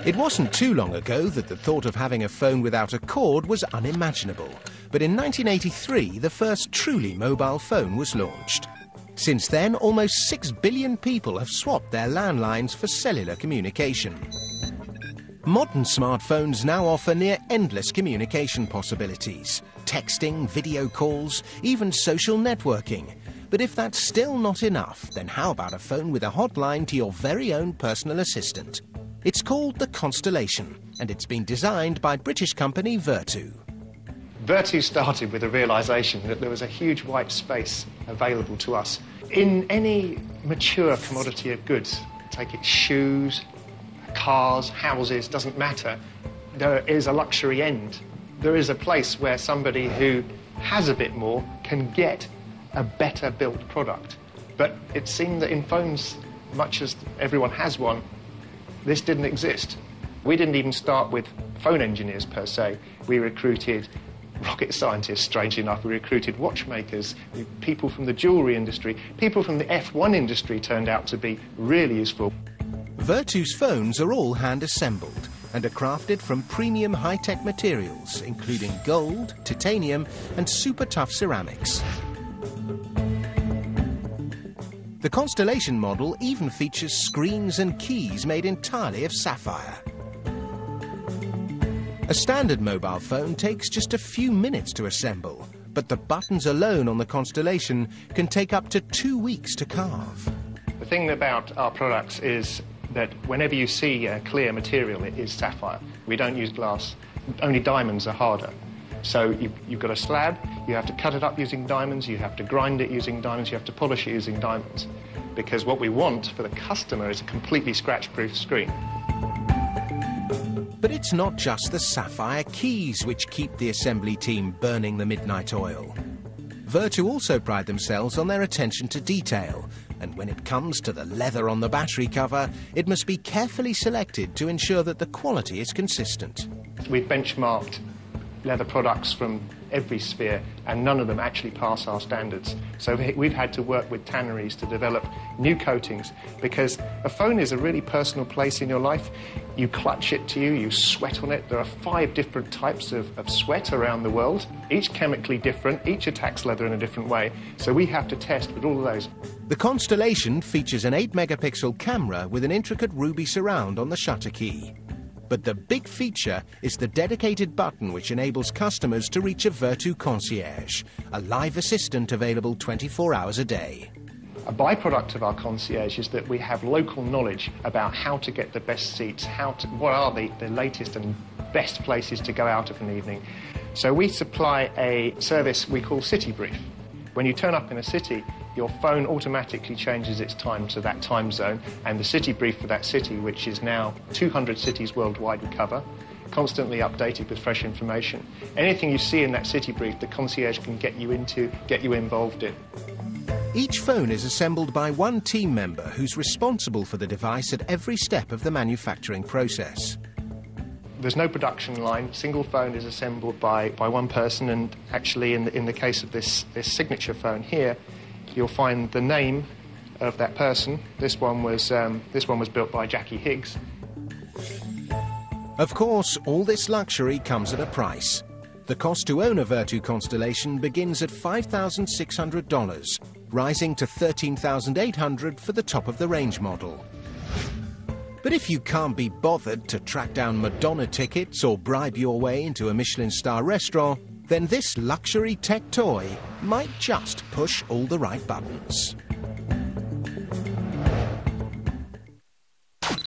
It wasn't too long ago that the thought of having a phone without a cord was unimaginable. But in 1983, the first truly mobile phone was launched. Since then, almost 6 billion people have swapped their landlines for cellular communication. Modern smartphones now offer near endless communication possibilities. Texting, video calls, even social networking. But if that's still not enough, then how about a phone with a hotline to your very own personal assistant? It's called the Constellation, and it's been designed by British company Vertu. Vertu started with a realisation that there was a huge white space available to us. In any mature commodity of goods, take it shoes, cars, houses, doesn't matter, there is a luxury end. There is a place where somebody who has a bit more can get a better built product. But it seemed that in phones, much as everyone has one, this didn't exist. We didn't even start with phone engineers per se. We recruited rocket scientists, strangely enough. We recruited watchmakers, people from the jewellery industry, people from the F1 industry turned out to be really useful. Vertu's phones are all hand-assembled and are crafted from premium high-tech materials, including gold, titanium and super-tough ceramics. The Constellation model even features screens and keys made entirely of sapphire. A standard mobile phone takes just a few minutes to assemble, but the buttons alone on the Constellation can take up to 2 weeks to carve. The thing about our products is that whenever you see a clear material, it is sapphire. We don't use glass. Only diamonds are harder. So you've got a slab, you have to cut it up using diamonds, you have to grind it using diamonds, you have to polish it using diamonds. Because what we want for the customer is a completely scratch-proof screen. But it's not just the sapphire keys which keep the assembly team burning the midnight oil. Vertu also pride themselves on their attention to detail, and when it comes to the leather on the battery cover, it must be carefully selected to ensure that the quality is consistent. We've benchmarked leather products from every sphere, and none of them actually pass our standards. So we've had to work with tanneries to develop new coatings, because a phone is a really personal place in your life. You clutch it to you, you sweat on it. There are 5 different types of sweat around the world, each chemically different, each attacks leather in a different way. So we have to test with all of those. The Constellation features an 8-megapixel camera with an intricate ruby surround on the shutter key. But the big feature is the dedicated button which enables customers to reach a Vertu Concierge, a live assistant available 24 hours a day. A byproduct of our concierge is that we have local knowledge about how to get the best seats, what are the latest and best places to go out of an evening. So we supply a service we call City Brief. When you turn up in a city, your phone automatically changes its time to that time zone, and the city brief for that city, which is now 200 cities worldwide we cover, constantly updated with fresh information. Anything you see in that city brief, the concierge can get you involved in. Each phone is assembled by one team member who's responsible for the device at every step of the manufacturing process. There's no production line. Single phone is assembled by one person, and actually in the case of this signature phone here, you'll find the name of that person. This one was built by Jackie Higgs. Of course, all this luxury comes at a price. The cost to own a Vertu Constellation begins at $5,600, rising to $13,800 for the top-of-the-range model. But if you can't be bothered to track down Madonna tickets or bribe your way into a Michelin star restaurant, then this luxury tech toy might just push all the right buttons.